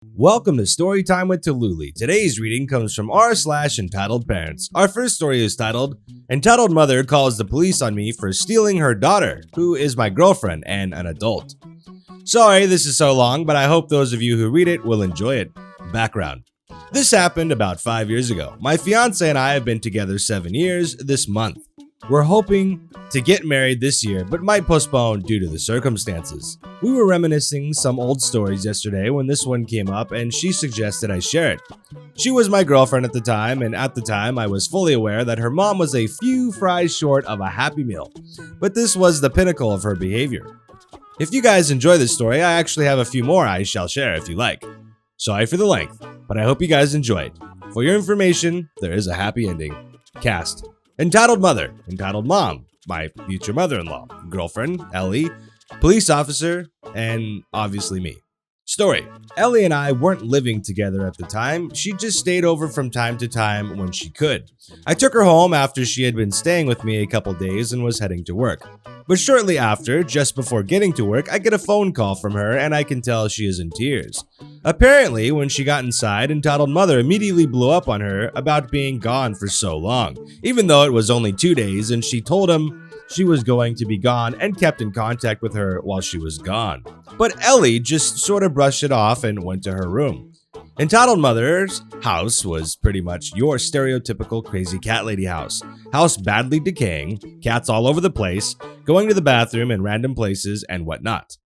Welcome to Storytime with Tallulah. Today's reading comes from r/EntitledParents. Our first story is titled, Entitled Mother Calls the Police on Me for Stealing Her Daughter, who is my girlfriend and an adult. Sorry this is so long, but I hope those of you who read it will enjoy it. Background. This happened about 5 years ago. My fiance and I have been together 7 years this month. We're hoping to get married this year, but might postpone due to the circumstances. We were reminiscing some old stories yesterday when this one came up and she suggested I share it. She was my girlfriend at the time, and at the time I was fully aware that her mom was a few fries short of a happy meal, but this was the pinnacle of her behavior. If you guys enjoy this story, I actually have a few more I shall share if you like. Sorry for the length, but I hope you guys enjoy it. For your information, there is a happy ending. Cast. Entitled Mother, Entitled Mom, my future mother-in-law, girlfriend, Ellie, police officer, and obviously me. Story. Ellie and I weren't living together at the time. She just stayed over from time to time when she could. I took her home after she had been staying with me a couple days and was heading to work. But shortly after, just before getting to work, I get a phone call from her and I can tell she is in tears. Apparently, when she got inside, Entitled Mother immediately blew up on her about being gone for so long, even though it was only 2 days and she told him she was going to be gone and kept in contact with her while she was gone. But Ellie just sort of brushed it off and went to her room. Entitled Mother's house was pretty much your stereotypical crazy cat lady house. House badly decaying, cats all over the place, going to the bathroom in random places and whatnot.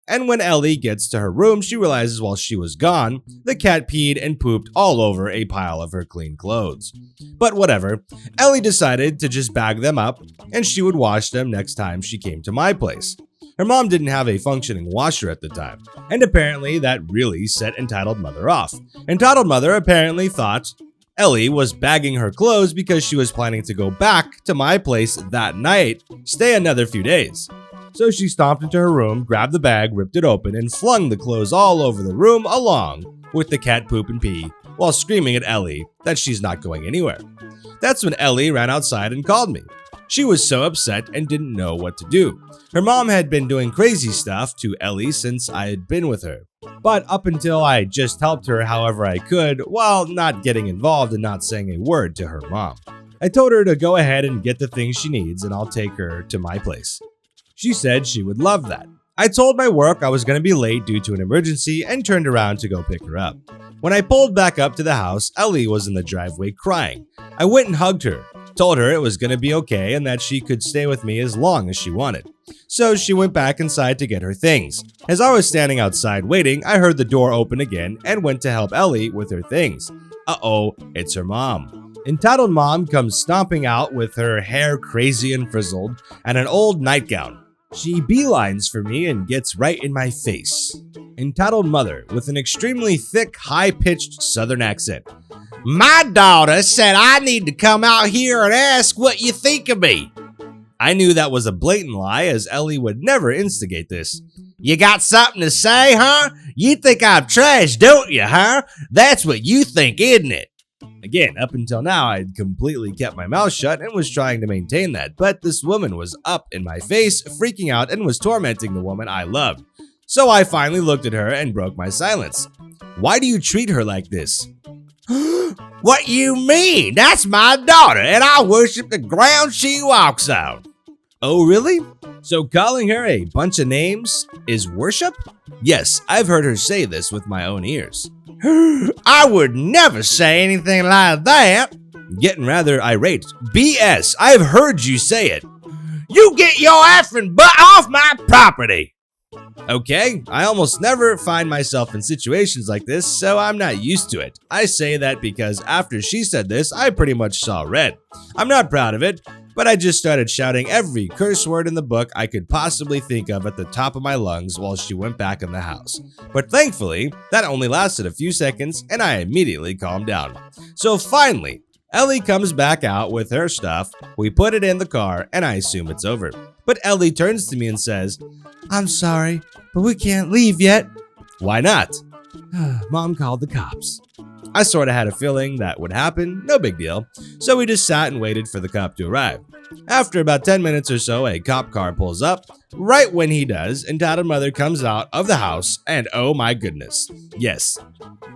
And when Ellie gets to her room, she realizes while she was gone, the cat peed and pooped all over a pile of her clean clothes. But whatever, Ellie decided to just bag them up and she would wash them next time she came to my place. Her mom didn't have a functioning washer at the time, and apparently that really set Entitled Mother off. Entitled Mother apparently thought Ellie was bagging her clothes because she was planning to go back to my place that night, stay another few days. So she stomped into her room, grabbed the bag, ripped it open, and flung the clothes all over the room along with the cat poop and pee, while screaming at Ellie that she's not going anywhere. That's when Ellie ran outside and called me. She was so upset and didn't know what to do. Her mom had been doing crazy stuff to Ellie since I had been with her. But up until I just helped her however I could, while not getting involved and not saying a word to her mom. I told her to go ahead and get the things she needs and I'll take her to my place. She said she would love that. I told my work I was going to be late due to an emergency and turned around to go pick her up. When I pulled back up to the house, Ellie was in the driveway crying. I went and hugged her, told her it was going to be okay and that she could stay with me as long as she wanted. So she went back inside to get her things. As I was standing outside waiting, I heard the door open again and went to help Ellie with her things. Uh-oh, it's her mom. Entitled Mom comes stomping out with her hair crazy and frizzled and an old nightgown. She beelines for me and gets right in my face. Entitled Mother with an extremely thick, high-pitched southern accent. My daughter said I need to come out here and ask what you think of me. I knew that was a blatant lie, as Ellie would never instigate this. You got something to say, huh? You think I'm trash, don't you, huh? That's what you think, isn't it? Again, up until now, I'd completely kept my mouth shut and was trying to maintain that, but this woman was up in my face, freaking out, and was tormenting the woman I loved. So I finally looked at her and broke my silence. Why do you treat her like this? What you mean? That's my daughter, and I worship the ground she walks on. Oh, really? So calling her a bunch of names is worship? Yes, I've heard her say this with my own ears. I would never say anything like that. Getting rather irate. BS, I've heard you say it. You get your effing butt off my property. Okay, I almost never find myself in situations like this, so I'm not used to it. I say that because after she said this, I pretty much saw red. I'm not proud of it, but I just started shouting every curse word in the book I could possibly think of at the top of my lungs while she went back in the house. But thankfully, that only lasted a few seconds and I immediately calmed down. So finally, Ellie comes back out with her stuff, we put it in the car, and I assume it's over. But Ellie turns to me and says, I'm sorry, but we can't leave yet. Why not? Mom called the cops. I sorta had a feeling that would happen, no big deal, so we just sat and waited for the cop to arrive. After about 10 minutes or so, a cop car pulls up. Right when he does, entitled mother comes out of the house, and oh my goodness, yes,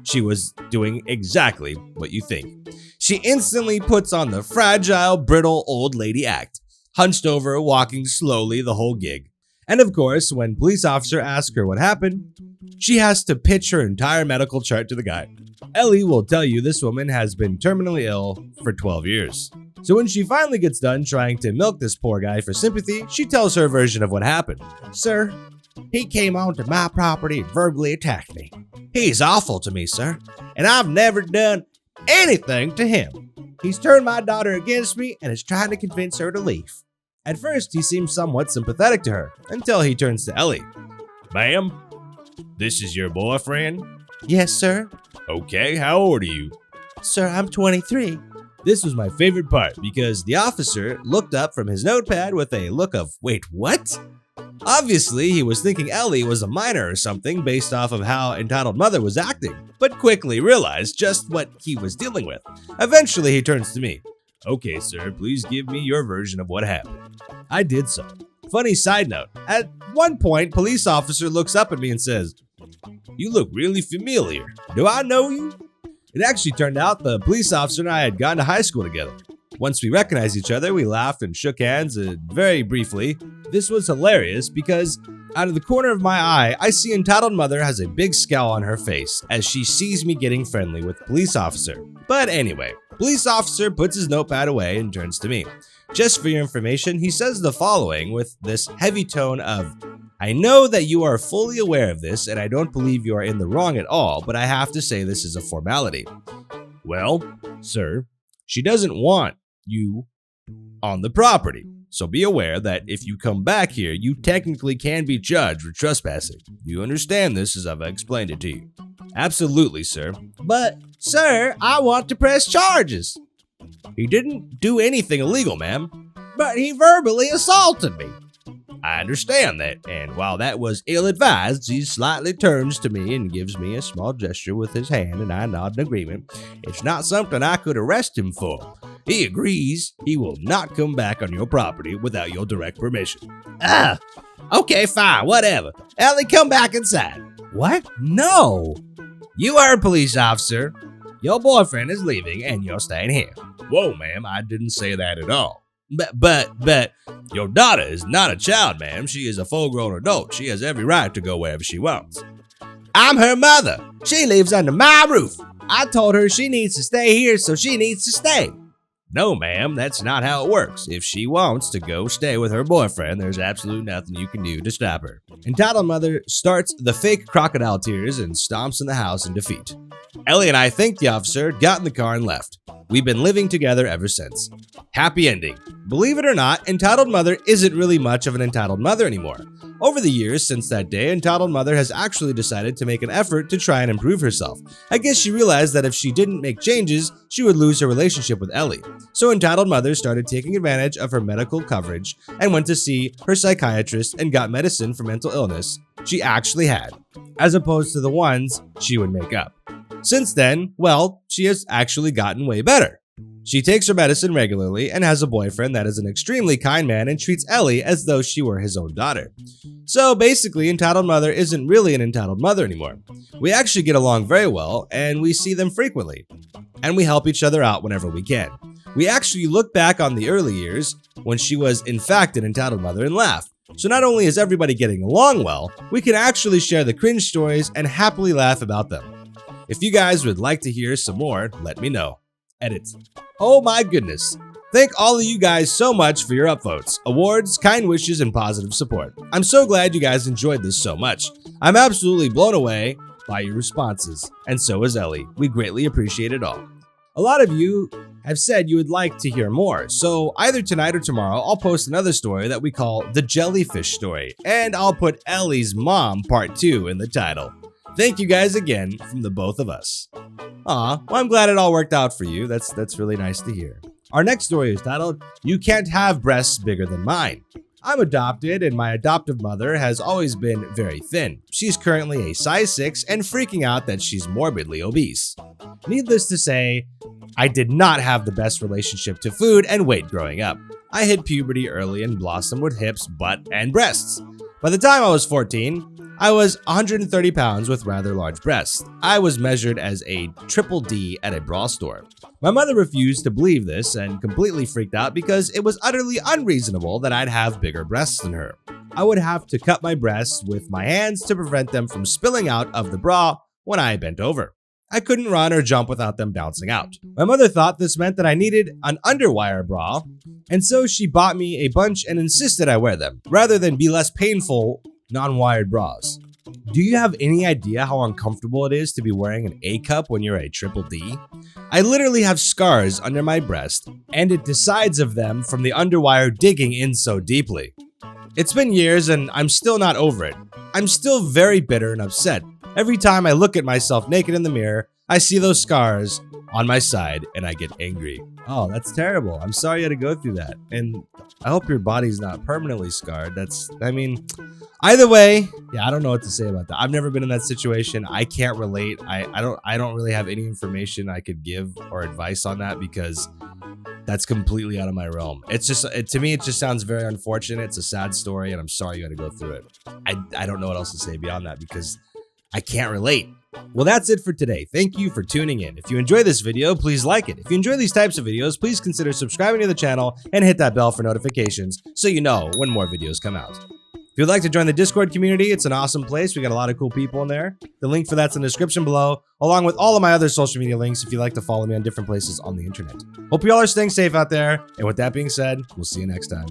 she was doing exactly what you think. She instantly puts on the fragile, brittle old lady act, hunched over, walking slowly the whole gig. And of course, when police officer asks her what happened, she has to pitch her entire medical chart to the guy. Ellie will tell you this woman has been terminally ill for 12 years. So when she finally gets done trying to milk this poor guy for sympathy, she tells her version of what happened. Sir, he came onto my property and verbally attacked me. He's awful to me, sir, and I've never done anything to him. He's turned my daughter against me and is trying to convince her to leave. At first, he seems somewhat sympathetic to her, until he turns to Ellie. Ma'am, this is your boyfriend? Yes, sir. Okay, how old are you? Sir, I'm 23. This was my favorite part because the officer looked up from his notepad with a look of, wait, what? Obviously, he was thinking Ellie was a minor or something based off of how entitled mother was acting, but quickly realized just what he was dealing with. Eventually, he turns to me. Okay, sir, please give me your version of what happened. I did so. Funny side note, at one point, police officer looks up at me and says, "You look really familiar. Do I know you?" It actually turned out the police officer and I had gone to high school together. Once we recognized each other, we laughed and shook hands very briefly. This was hilarious because out of the corner of my eye, I see entitled mother has a big scowl on her face as she sees me getting friendly with police officer. But anyway, police officer puts his notepad away and turns to me. Just for your information, he says the following with this heavy tone of, I know that you are fully aware of this and I don't believe you are in the wrong at all, but I have to say this is a formality. Well, sir, she doesn't want you on the property. So be aware that if you come back here, you technically can be charged for trespassing. You understand this as I've explained it to you? Absolutely, sir. But, sir, I want to press charges. He didn't do anything illegal, ma'am. But he verbally assaulted me. I understand that, and while that was ill-advised, he slightly turns to me and gives me a small gesture with his hand, and I nod in agreement. It's not something I could arrest him for. He agrees he will not come back on your property without your direct permission. Okay, fine, whatever. Ellie, come back inside. What? No. You heard, police officer. Your boyfriend is leaving, and you're staying here. Whoa, ma'am, I didn't say that at all. But, your daughter is not a child, ma'am. She is a full-grown adult. She has every right to go wherever she wants. I'm her mother. She lives under my roof. I told her she needs to stay here, so she needs to stay. No, ma'am, that's not how it works. If she wants to go stay with her boyfriend, there's absolutely nothing you can do to stop her. Entitled mother starts the fake crocodile tears and stomps in the house in defeat. Ellie and I thanked the officer, got in the car, and left. We've been living together ever since. Happy ending. Believe it or not, entitled mother isn't really much of an entitled mother anymore. Over the years since that day, entitled mother has actually decided to make an effort to try and improve herself. I guess she realized that if she didn't make changes, she would lose her relationship with Ellie. So entitled mother started taking advantage of her medical coverage and went to see her psychiatrist and got medicine for mental illness she actually had, as opposed to the ones she would make up. Since then, well, she has actually gotten way better. She takes her medicine regularly and has a boyfriend that is an extremely kind man and treats Ellie as though she were his own daughter. So basically, entitled mother isn't really an entitled mother anymore. We actually get along very well and we see them frequently. And we help each other out whenever we can. We actually look back on the early years when she was in fact an entitled mother and laugh. So not only is everybody getting along well, we can actually share the cringe stories and happily laugh about them. If you guys would like to hear some more, let me know. Edit. Oh my goodness. Thank all of you guys so much for your upvotes, awards, kind wishes, and positive support. I'm so glad you guys enjoyed this so much. I'm absolutely blown away by your responses, and so is Ellie. We greatly appreciate it all. A lot of you have said you would like to hear more, so either tonight or tomorrow I'll post another story that we call The Jellyfish Story, and I'll put Ellie's Mom Part 2 in the title. Thank you guys again from the both of us. Aw, well, I'm glad it all worked out for you. That's really nice to hear. Our next story is titled, You Can't Have Breasts Bigger Than Mine. I'm adopted and my adoptive mother has always been very thin. She's currently a size 6 and freaking out that she's morbidly obese. Needless to say, I did not have the best relationship to food and weight growing up. I hit puberty early and blossomed with hips, butt, and breasts. By the time I was 14, I was 130 pounds with rather large breasts. I was measured as a triple D at a bra store. My mother refused to believe this and completely freaked out because it was utterly unreasonable that I'd have bigger breasts than her. I would have to cut my breasts with my hands to prevent them from spilling out of the bra when I bent over. I couldn't run or jump without them bouncing out. My mother thought this meant that I needed an underwire bra, and so she bought me a bunch and insisted I wear them, rather than be less painful non-wired bras. Do you have any idea how uncomfortable it is to be wearing an A cup when you're a triple D? I literally have scars under my breast, and it decides of them from the underwire digging in so deeply. It's been years and I'm still not over it. I'm still very bitter and upset. Every time I look at myself naked in the mirror, I see those scars on my side and I get angry. Oh, that's terrible. I'm sorry you had to go through that. And I hope your body's not permanently scarred. Either way, yeah, I don't know what to say about that. I've never been in that situation. I can't relate. I don't really have any information I could give or advice on that because that's completely out of my realm. It's just, to me, it just sounds very unfortunate. It's a sad story and I'm sorry you had to go through it. I don't know what else to say beyond that because I can't relate. Well, that's it for today. Thank you for tuning in. If you enjoy this video, please like it. If you enjoy these types of videos, please consider subscribing to the channel and hit that bell for notifications so you know when more videos come out. If you'd like to join the Discord community, it's an awesome place. We got a lot of cool people in there. The link for that's in the description below, along with all of my other social media links if you'd like to follow me on different places on the internet. Hope you all are staying safe out there. And with that being said, we'll see you next time.